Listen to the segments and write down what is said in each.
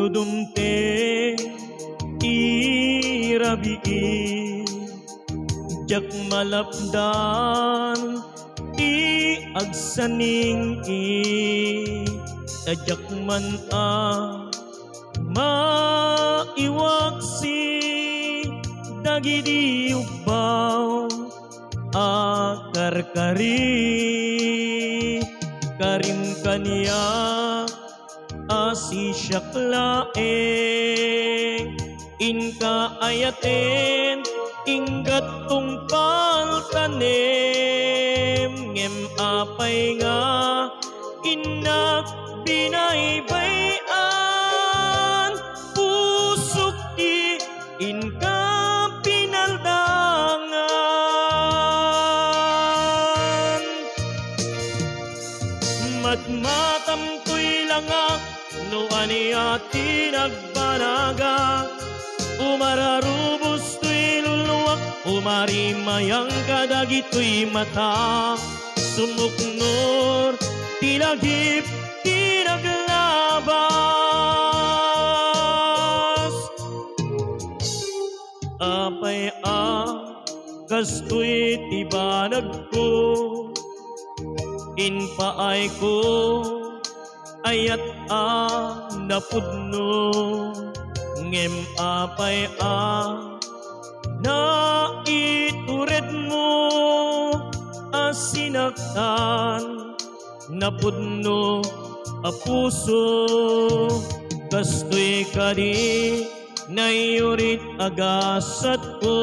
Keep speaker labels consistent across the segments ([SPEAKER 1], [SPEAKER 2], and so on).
[SPEAKER 1] dudumte irabii jak malapdan agsaning tajak man maiwaksi dagidi ubaw akarkari karim kaniya asisyak laeng inka ayaten inggat tungpal tanem ngem apay nga inak binaybayan pusok di inka pinaldangan matmatam ko'y langak no ani ati nagbanaga umararubos to'y luluwak umarimayang kadagito'y mata sumuknor tilagip tinaglabas apay kasto'y tibanag ko inpaay ko ayat napudno ngem apay na itured mo asinaktan napudno puso kastoy kadi nayurit agasat ko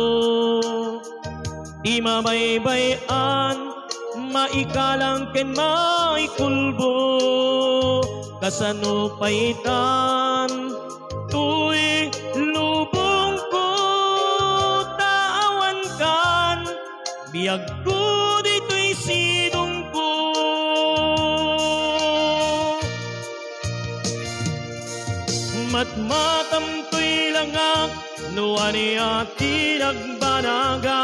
[SPEAKER 1] imabaybayan maikalang ken maikulbo kasano paitan tuy lubong ko tawan kan biag ko dito'y sidong ko matmatam to'y langak no ani ati nagbanaga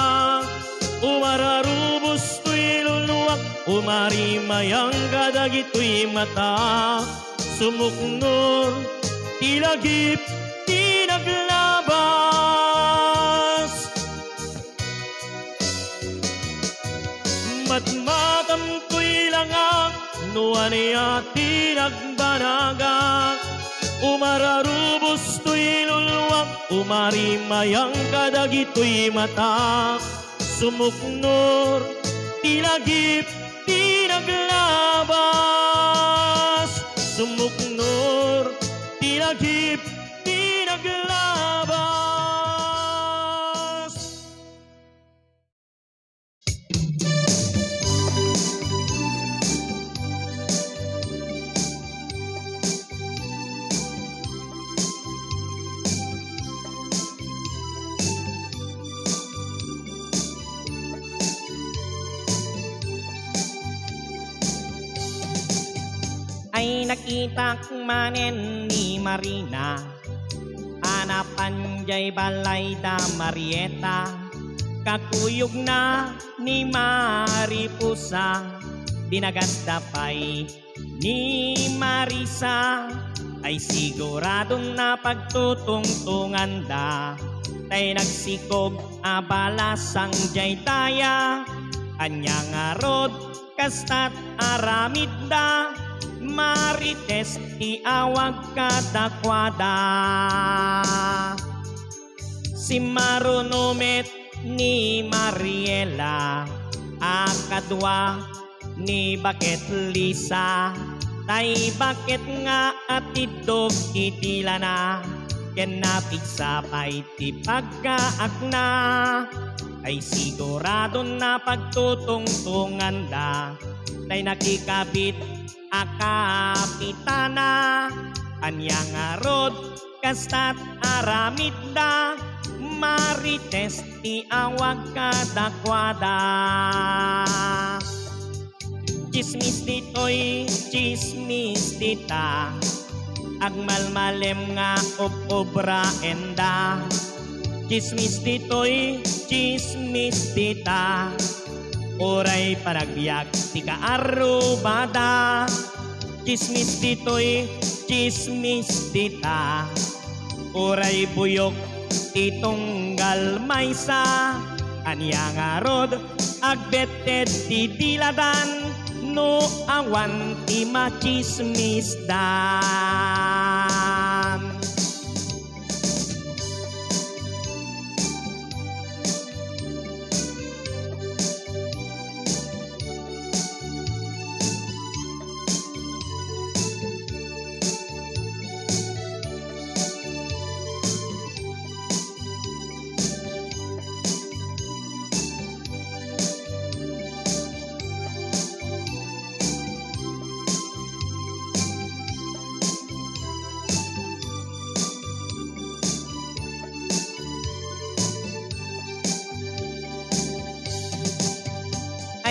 [SPEAKER 1] umararubos to'y luluwak umarimayang kadagito'y mata sumuknor tilagip tinaglabas matmatam ko'y langak no ani ati nagbanaga umararubos to'y luluwak umarimayang kadagito'y mata sumuknor tilagip tinaglabas sumuknor tilagip tinaglabas
[SPEAKER 2] ay nakita manen ni Marina anapan jay balay da Marieta kakuyog na ni Maripusa dinagasdapay ni Marisa ay siguradong na pagtutungtungan da tay nagsikog abalasang jay taya anyang arod kastat aramid da Marites iawag kadakwada si marunumet ni Mariela akadwa ni Bakit Lisa tay bakit nga atidog itila na ken napigsa pay ti pagkaakna ay sigurado na pagtutungtungan da tay nakikabit akapitana anyang arod kastat aramid da Marites iawag kadakwada chismis dito'y chismis dita agmalmalem nga obra enda chismis dito'y chismis dita oray panagbiag ti kaarubada Chismis dito'y chismis dita, uray buyok itunggal maysa, anya nga rod agbeted ti diladan, no awan ti machismis dan.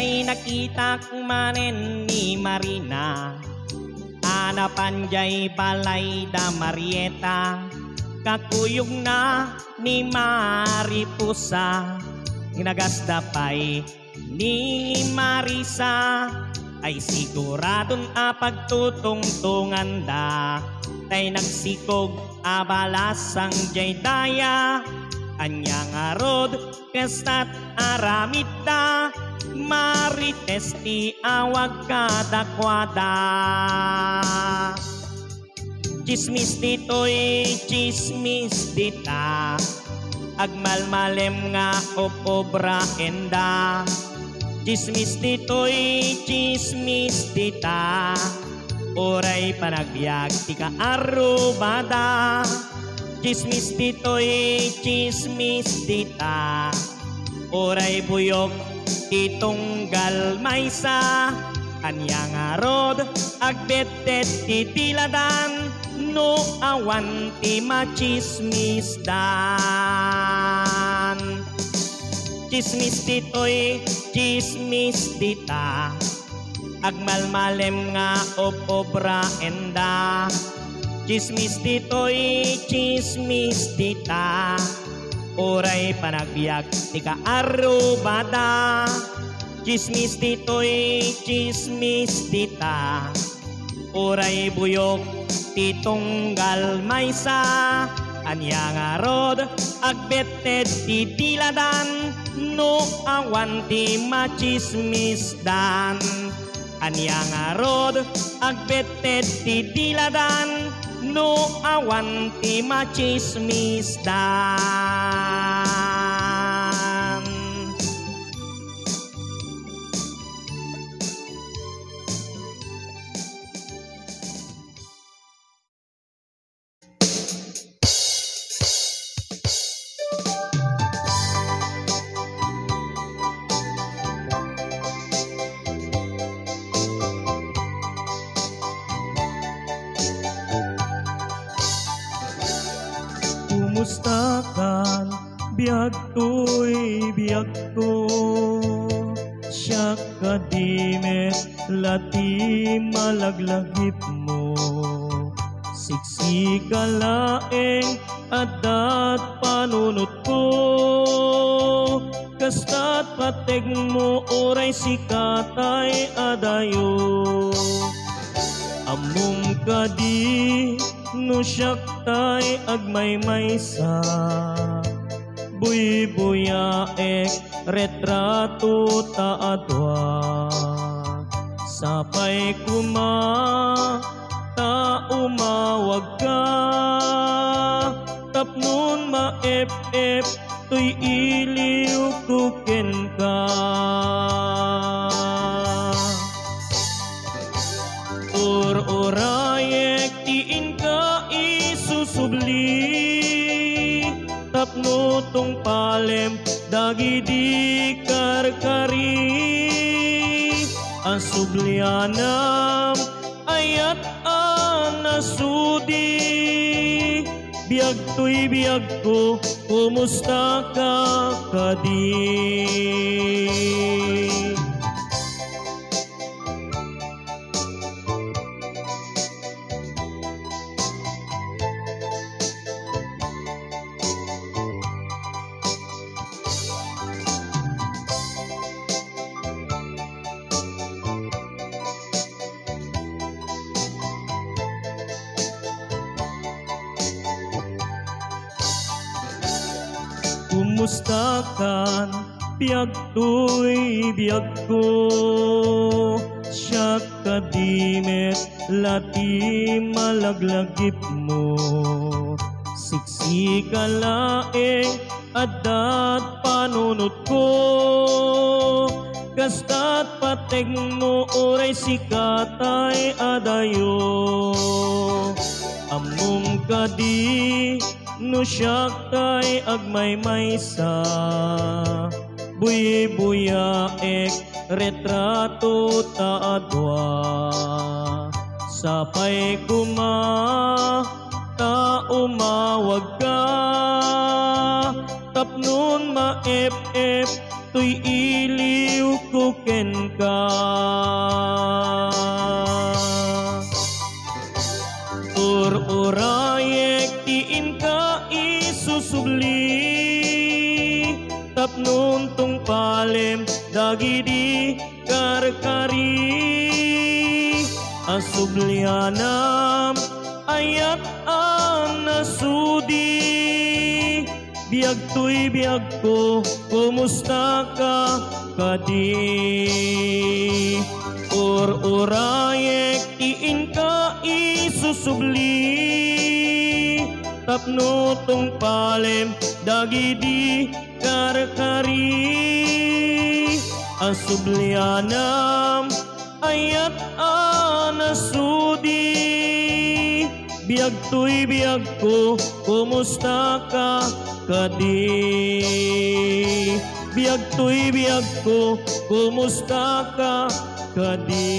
[SPEAKER 2] Ay nakita manen ni Marina, anapanjay balay da Marieta, kakuyog na ni Maripusa, nagasdapay ni Marisa, ay siguradon a pagtutungtungan da, tay nagsikog abalasang jay daya, anya nga rod kestat aramita, Marites ti awag kadakwada. Chismis dito'y chismis dita, agmalmalem nga opobra enda. Chismis dito'y chismis dita, oray panagbiag ti kaarubada. Chismis dito'y chismis dita, oray buyog itunggal maysa, anya nga rod agbetet ti tiladan, no awan ti machismis dan. Chismis dito'y chismis dita, agmalmalem nga opobra enda. Chismis dito'y chismis dita, oray panagbiag ti kaarubada. Chismis dito'y chismis dita, oray buyok titunggal maysa, anya nga rod agbeted ti tiladan, no awan ti machismis dan. Anya nga rod agbeted ti tiladan, no awan ti machismis dan.
[SPEAKER 1] Kumusta kan biag ko'y biag ko, siya kadimet lati malaglagip mo. Siksika laeng adat panunot ko, kasta't pateg mo oray sikatay adayo. Among kadi no syaktay agmaymaysa, buy-buyaek retrato taadwa. Sapay kuma ta umawag ka, tapnon maep-ep tuy iliw kuken ka. Or-orayek tiin ka isusubli, tapno tong palem dagidi karkari. Asublianam ayat anasudi, biag tuy biag ko, kumusta ka kadi? kumusta kan? Biyag to'y biyag ko, siya kadimet lati malaglagip mo. Siksi ka laeng adat panunod ko, kasta't pateg mo oray sikatay adayo. Amom kadi no siya kay agmaymaysa, buya ek retrato ta adwa. Sapay kuma ta umawag ka, tapnon maep-ep tuy iliw kuken ka. Urayek tiin ka isusubli, tapnon tung palem dagidi karkari. Asublianam ayat anasudi, biyag to'y biyag ko, kumusta ka kadi? Urayek tiin ka isusubli, tapno tong palem dagidi karkari. Asublianam ayat anasudi, biyag to'y biyag ko, kumusta ka kadi? Biyag to'y biyag ko, kumusta ka kadi?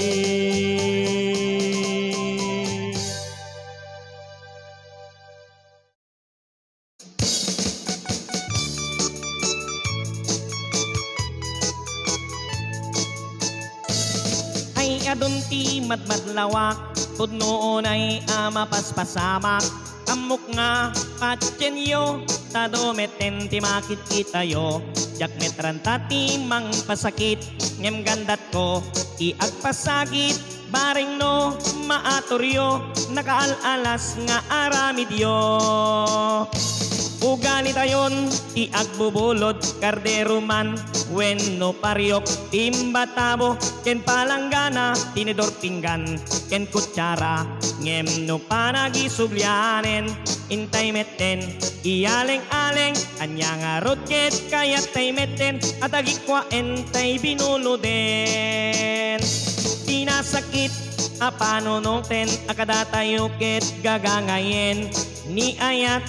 [SPEAKER 2] Ay adun ti madmadlawak, tudnoon ay mapaspasamak. Amok nga patsenyo, tadometen ti makit kitayo. Jak metran tati mang pasakit, ngem gandat ko iagpasagit. Baring no maatoryo, nakaalalas nga aramidyo. Ugali tayon iagbubulod, kardero man wenno paryok. Timbatabo ken palanggana, tinidor pinggan ken kutsara. Ngem no panagisubyanen, intay meten iyaleng-aleng. Anya nga rotket kayat tay meten, at agikwa entay binuluden. Tinasakit apanonoten, akadatayo ket gagangayen. Ni ayat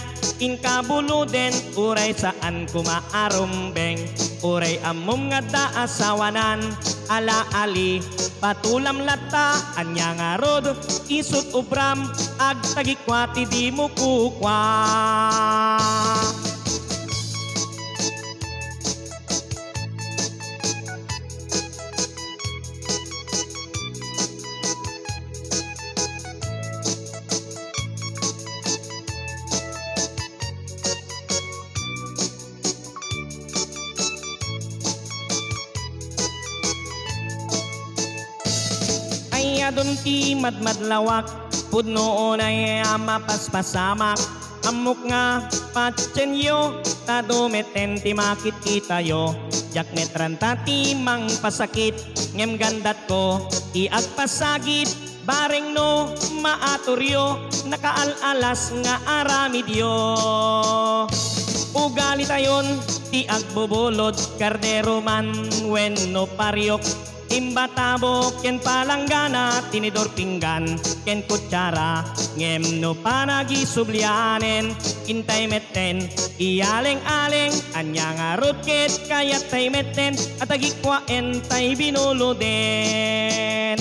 [SPEAKER 2] inkabuluden, uray saan kumaarumbeng. Uray amom nga da asawanan, ala-ali patulam lata. Anya nga rod isut ubram, agtagikwati di mo kukwa. Adun ti madmadlawak, pudnoon ay mapaspasamak. Amok nga patsenyo, tadometen ti makit kitayo. Jak metran tati mang pasakit, ngem gandat ko iagpasagit. Baring no maatoryo, nakaalalas nga aramidyo. Ugali tayon ti agbubulod, kardero man wenno paryok. Timbatabo ken palanggana, tinidor pinggan ken kutsara. Ngem no panagisubyanen, intay meten iyaleng-aleng. Anya nga rotket kayat tay meten, at agikwa entay binuluden.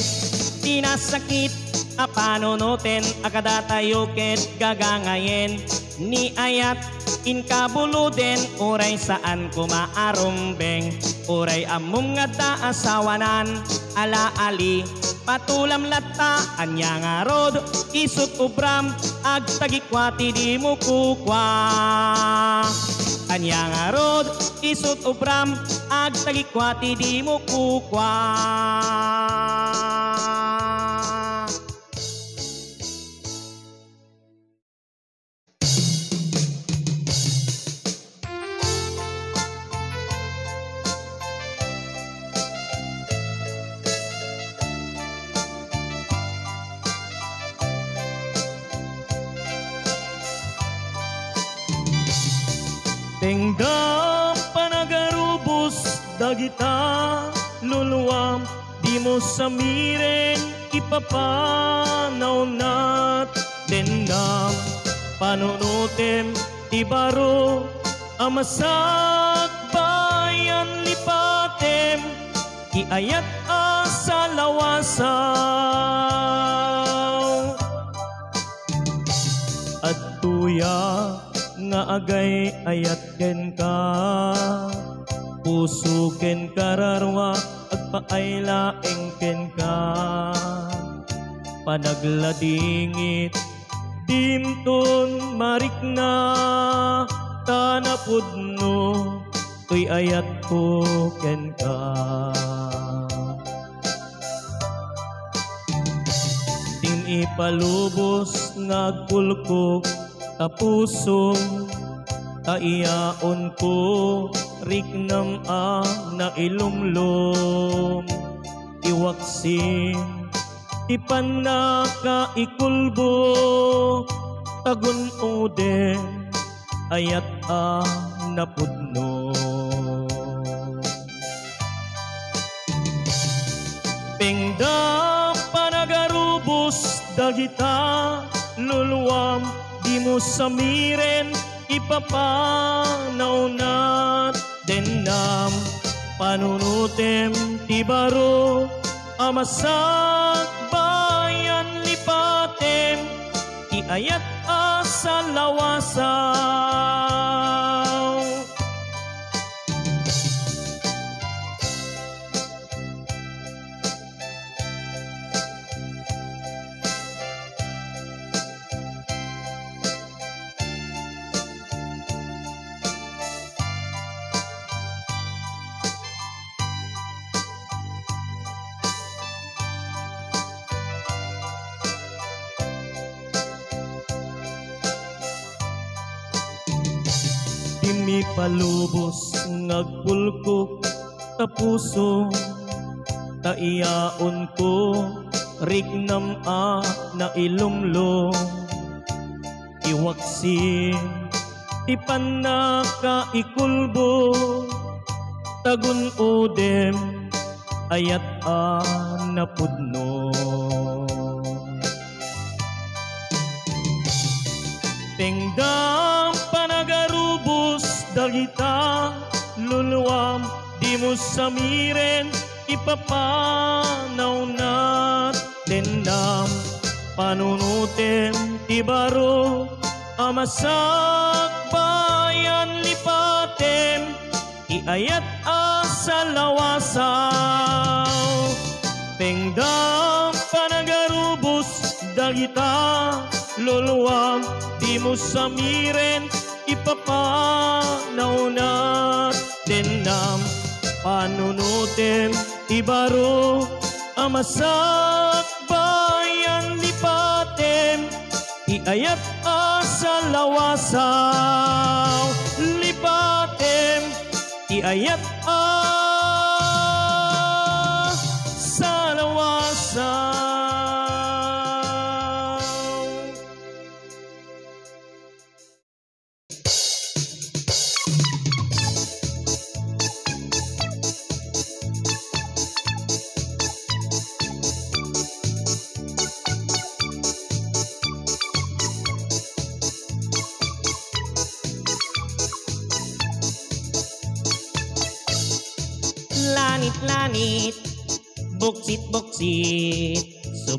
[SPEAKER 2] Tinasakit apanonoten, akadatayo ket gagangayen. Ni ayat inkabuluden, uray saan kumaarumbeng. Uray among nga da asawanan, ala-ali patulam lata. Anya nga rod isut ubram, agtagikwati di mo kukwa. Anya nga rod isut ubram, agtagikwati di mo kukwa. Pengdam panagarubos dagita luluwam di mo samiren ipapanaw nat dendam panunutem ti baro amasak bayan lipatem iayat asa lawasaw at tuya nga agay ayat ken ka puso ken kararwa agpaaylaeng ken ka panagladingit dimton marikna tanapudno tuy ayat ko ken ka ting ipalubos ngagpulkok ta puso taiyaon ko riknam na ilumlom iwaksin ipanaka ikulbo tagun uden ayat napudno pengdam panagarubos dagita luluwam di mo samiren ipapanaw nat dendam panunutem ti baro amasak bayan lipatem iayat asa lawasaw palubos ngagpulkok ta puso taiyaon ko rignam na ilumlom iwaksin ipanaka ikulbo tagun udem ayat napudno pengdam panagarubos dagita luluwam di mo samiren ipapanaw nat dendam panunutem ti baro amasak bayan lipatem iayat asa lawasaw pengdam panagarubos dagita luluwam di mo samiren ipapanaw nat dendam panunutem ibaro amasak bayan lipatem iayat asa lawasaw lipatem iayat asa lawasaw. Lanit, buksit,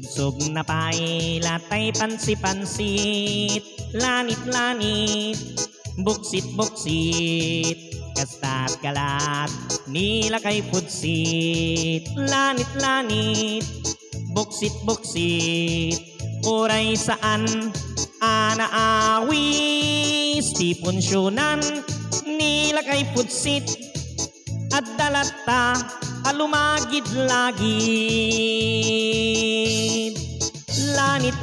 [SPEAKER 2] sub na pay, latay pansit, lanit, buksit, kastat kalat, nila kay putsit, lanit, buksit, oray saan, anaawis, di punsyonan, nila kay putsit, at dalata alumagid-lagid lanit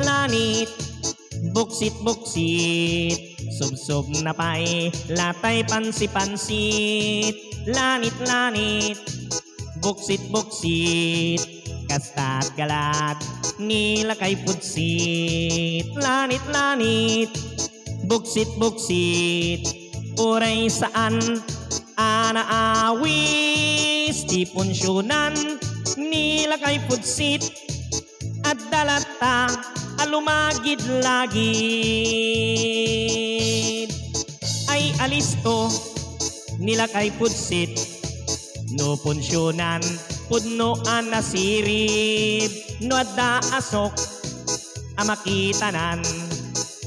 [SPEAKER 2] buksit sub na pay latay pansit lanit buksit kastat galat nila kay putsit lanit buksit Uray saan anaawis di punsyonan nila kay pudsit at dalata alumagid-lagid ay alisto nila kay pudsit no punsyonan pudno anasirib no adda asok amakitanan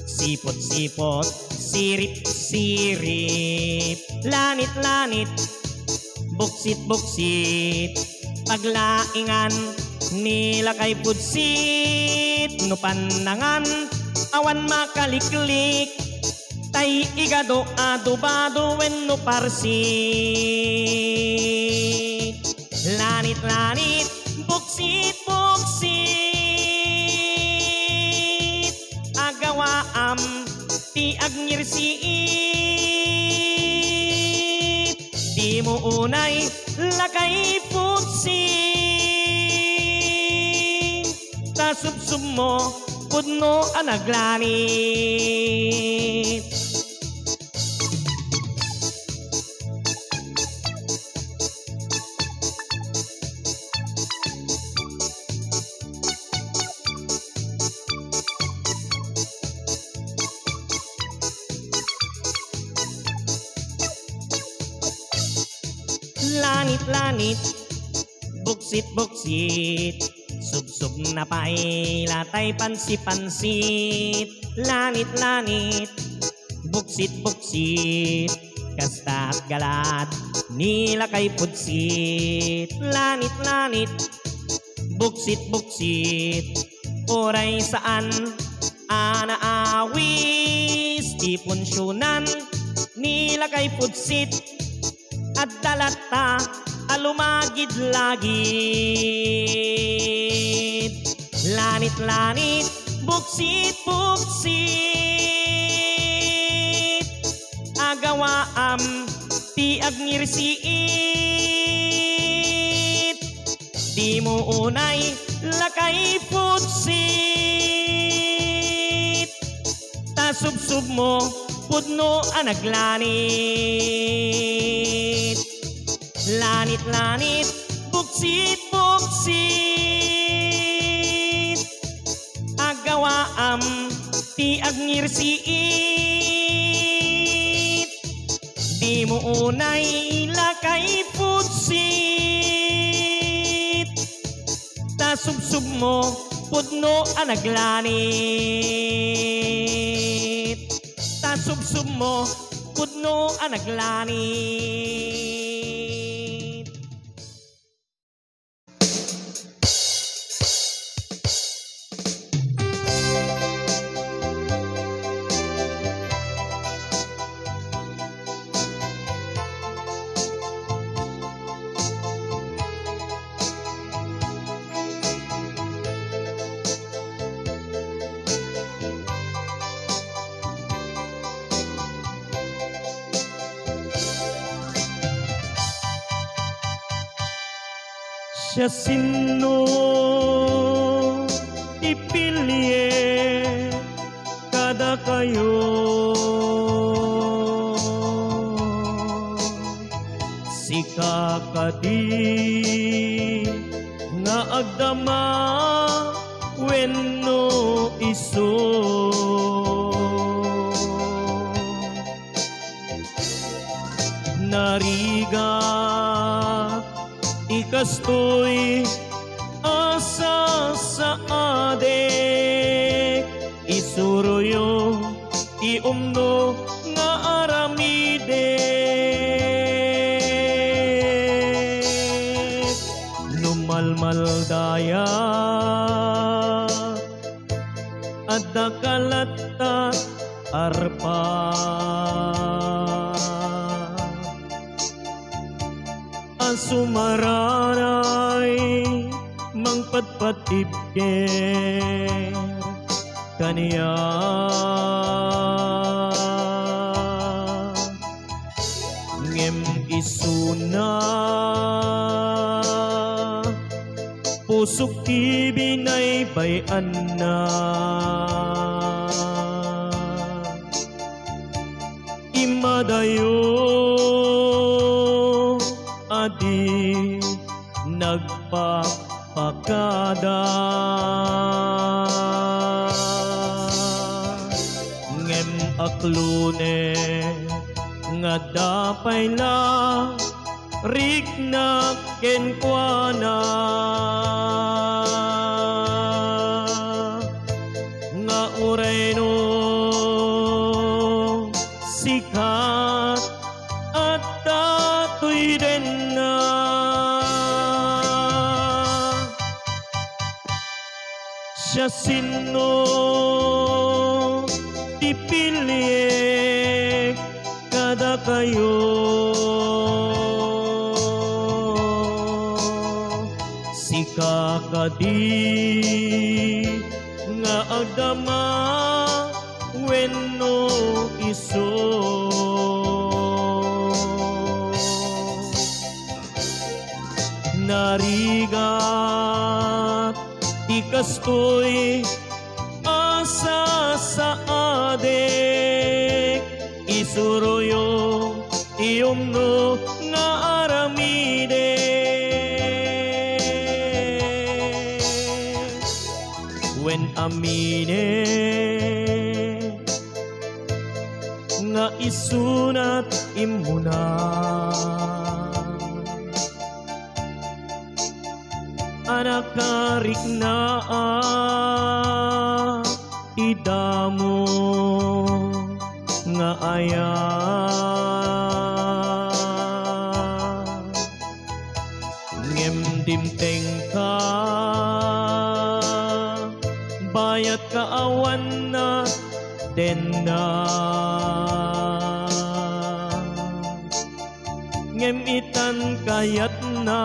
[SPEAKER 2] sipot-sipot sirip-sirip lanit-lanit buksit-buksit paglaingan nila kay pudsit no panangan awan makaliklik tay igado adobado wenno parsit lanit-lanit buksit-buksit agawaam ti agngirsiit di mo unay lakay pudsit tasubsub mo pudno anaglanit lanit-lanit buksit-buksit sub-sub na pailatay pansi-pansit lanit-lanit buksit-buksit kasta at galat nila kay pudsit lanit-lanit buksit-buksit oray saan anaawis di punsyonan nila kay pudsit at dalata alumagid-lagid lanit-lanit buksit-buksit agawaam ti agngirsiit di mo unay lakay pudsit tasubsub mo pudno anaglanit lanit-lanit buksit-buksit agawaam ti agngirsiit di mo unay lakay pudsit tasubsub mo pudno anaglanit tasubsub mo pudno anaglanit siya sino ipilye kada kayo si kakadi nga agdama wenno iso nariga ikastoy asa sa adek isuroyo iumno nga aramide lumalmal daya adda kalatta arpa sumararay mangpatpatibker kaniya ngem isuna pusok ti binay bayan na madayo adi nagpapakada ngem aklune nga dapay la rigna kenkwana nga ureno sikat at datoy din na siya sino dipili kada kayo si kakadi nga agdama wenno iso narigat ikastoy asa sa adek isuroyo iyomno nga aramide wen amine nga isunat imuna anak karikna idamo nga aya ngem dimteng ka bayat kaawan na denna ngem itan kayat na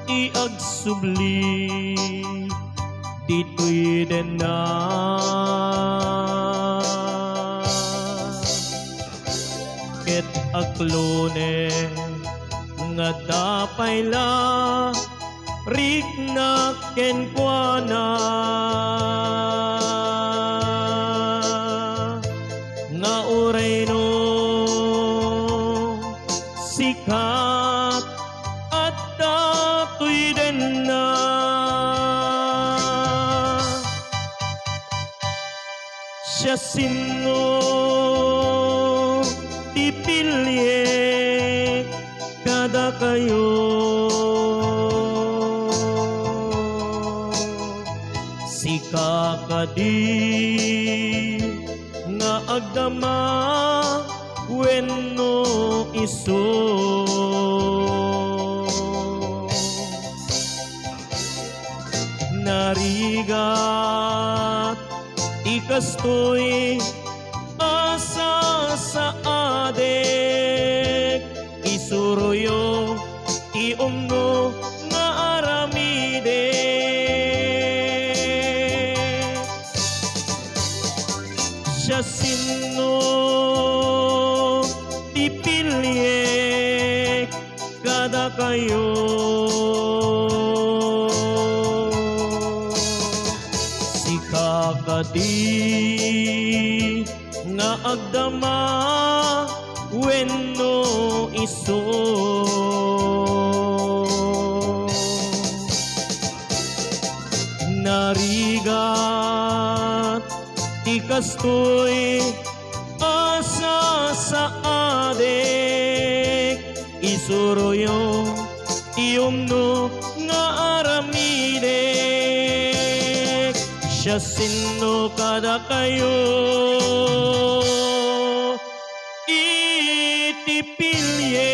[SPEAKER 2] iagsubli ditoy denna ket aklone nga dapay la rigna kenkwana nga ureno sikat at datoy din na siya sino dipili kada kayo si kakadi nga agdama wenno iso narigat ikastoy asa sa adek isuroyo iomno nga aramide siya sino dipili kada kayo si kakadi nga agdama wenno iso narigat ikastoy asa sa adek isuroyo iomno nga aramide siya sino kada kayo itipilye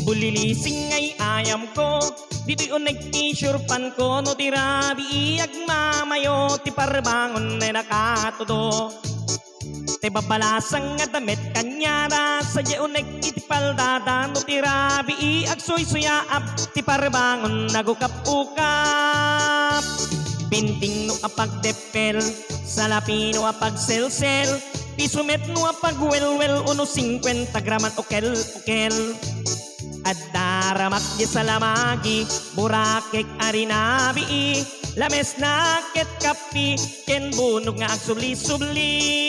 [SPEAKER 2] bulilising ay ayam ko dito'y unay t-shirpan ko no tirabi iyag mamayo ti parbangon na nakatudo Te babalasang nga damit kanyara sa jeuneg iti paldada no ti rabi agsoy suyaap ti parbangon nagukap-ukap. Pinting no apagdepel sa lapino apagselsel pisumet no apagwelwel uno 50 graman okel. At daramak di sa lamagi burakek arinabi lames naket kapi ken bunog nga agsubli-subli.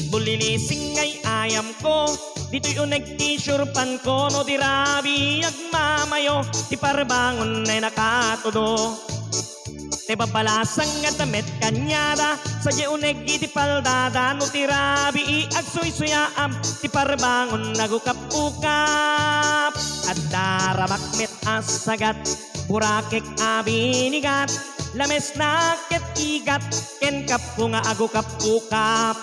[SPEAKER 2] Bulilising ngay ayam ko dito'y uneg ti surpan ko no di rabi agmamayo ti parbangon ay nakatudo. Te babalasang nga damit kanyara sa jeuneg iti paldada no ti rabi agsuy-suyaam ti parbangon nagukap-ukap. At daramak met asagat burakek abinigat lames naket igat ken kapko nga agukap-ukap.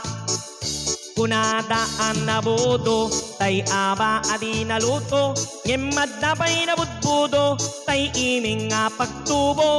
[SPEAKER 2] Kunadaan na budo tay aba adi naluto ngemmad na pa'y nabudbudo tay iming nga pagtubo.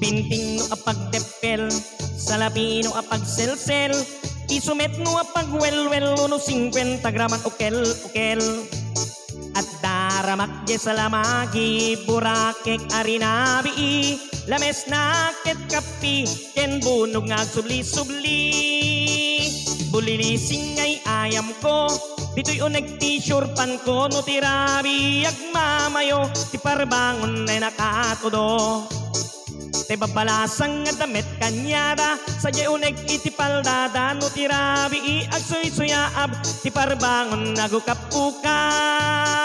[SPEAKER 2] Pinting no apagdepel sa lapino apagselsel isumet no apagwelwel uno 50 graman okel. At daramak di sa lamagi burakek arinabi lames naket kapi ken bunog nga agsubli-subli. Bulilising ngay ayam ko dito'y uneg ti surpan ko no ti rabi agmamayo ti parbangon ay nakatudo. Te babalasang nga damit kanyara sa jeuneg iti paldada no ti rabi agsuy-suyaab ti parbangon nagukap-ukap.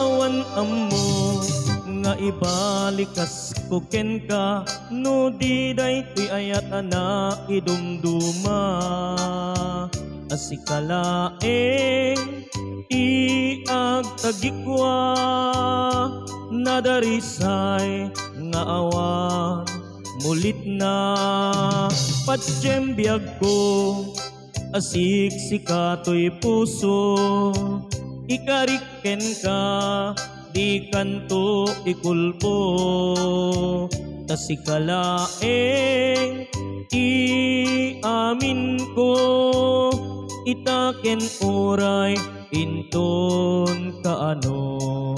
[SPEAKER 2] Awan amo nga ibalikas ko ken ka no di daytoy ayat ana idumduma. Asikalaeng iagtagikwa nadarisay nga awan mulit na patjem biag ko asik sikatoy puso. Ikariken ka di kanto ikulpo tasikalaeng iamin ko itaken oray inton kaano.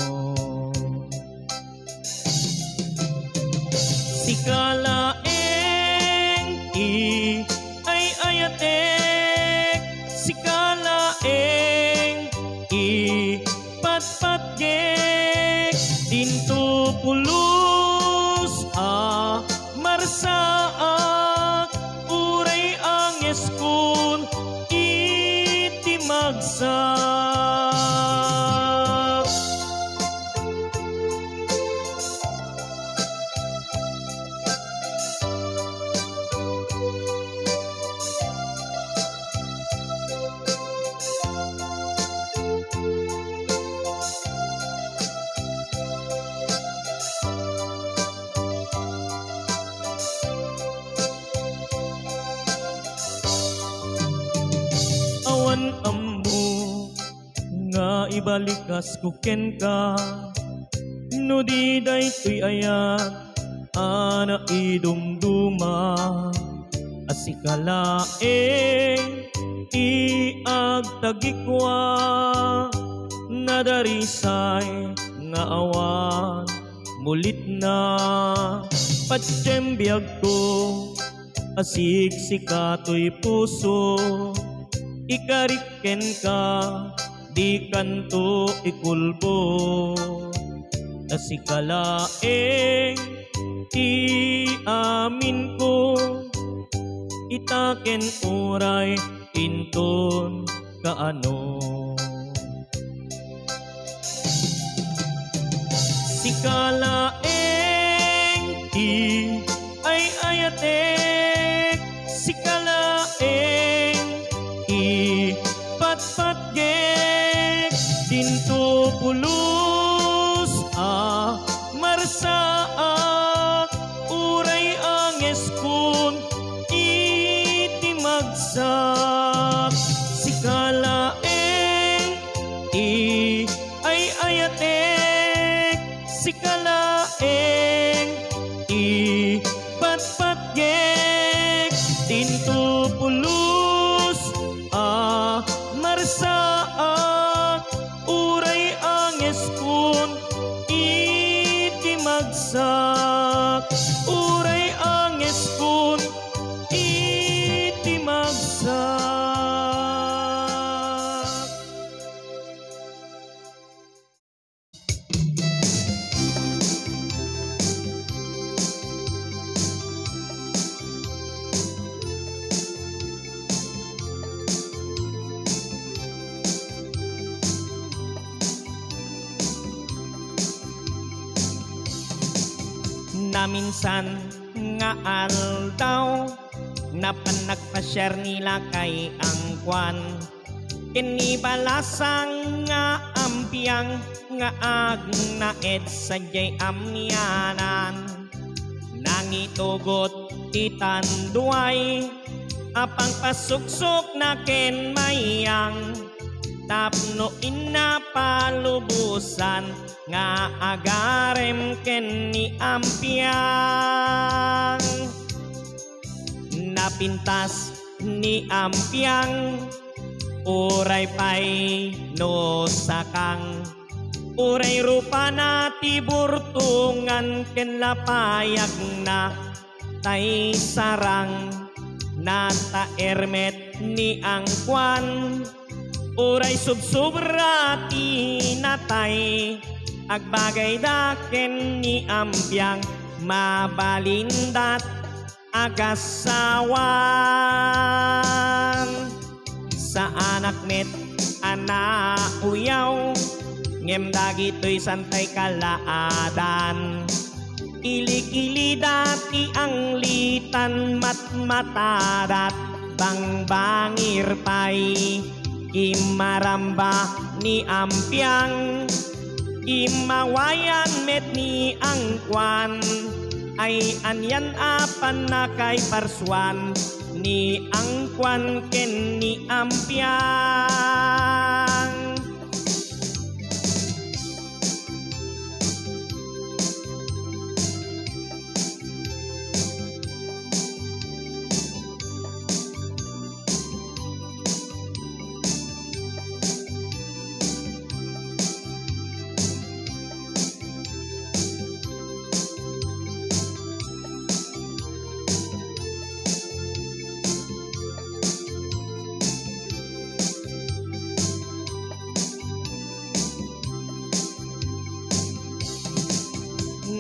[SPEAKER 2] Sikalaeng ay ayatek sikalaeng patpatgek dinto pulos marsaak uray ang eskun iti magsak. Awan ammo nga ibalikas ko ken ka no di daytoy ayat ana idumduma. Asikalaeng iagtagikwa nadarisay nga awan mulit na patjem biag ko asik sikatoy puso. ikariken ka di kanto ikulbo tasikalaeng iamin ko itaken uray inton kaano sikalaeng ay ayatek sikalaeng patpatgek dinto pulus marsaak uray angeskun iti magsak sikalaeng ay ayatek sikalaeng patpatgek dinto pulus marsaak uray angeskun iti magsak uray angeskun iti magsak. Naminsan nga aldaw na panagpa-share nila kay angkwan kinibalasang nga ampiang nga agnaed sadyay amyanan nangitugot titanduay apang pasuksok na ken mayang tapno inapalubusan nga agarem ken ni ampiang napintas ni ampiang uray pay no sakang uray rupa na tiburtungan ken lapayag na tay sarang nata ermet ni angkwan uray subsubrati natay agbagay daken ni ambyang mabalindat agasawan sa anak net ana uyaw ngem dagitoy santay kalaadan ilik-ili dati ang litan matmatadat bangbangir pay imaramba ni ampiang imawayan met ni angkwan ay anyan apan na kay parswan ni angkwan ken ni ampiang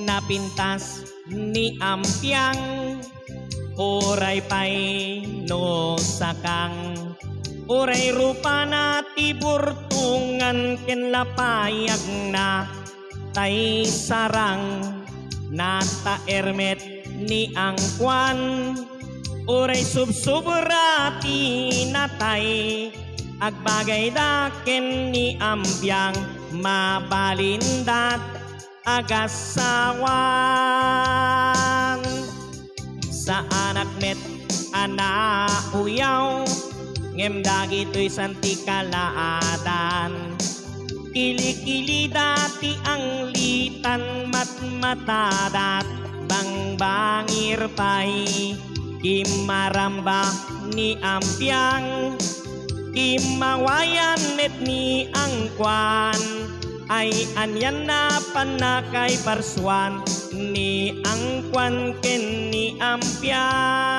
[SPEAKER 2] napintas ni ampiang uray pay no sakang uray rupa na tiburtungan ken lapayag na tay sarang nata ermet ni angkwan uray subsubrati natay agbagay daken ni ambyang mabalindat agasawan sa anak net ana uyaw ngem dagitoy santi kalaadan kilikili dati ang litan matmatadat bangbangir pay imaramba ni ampiang imawayan net ni angkwan ay anyan na panakay parswan ni angkwan ken ni ampiang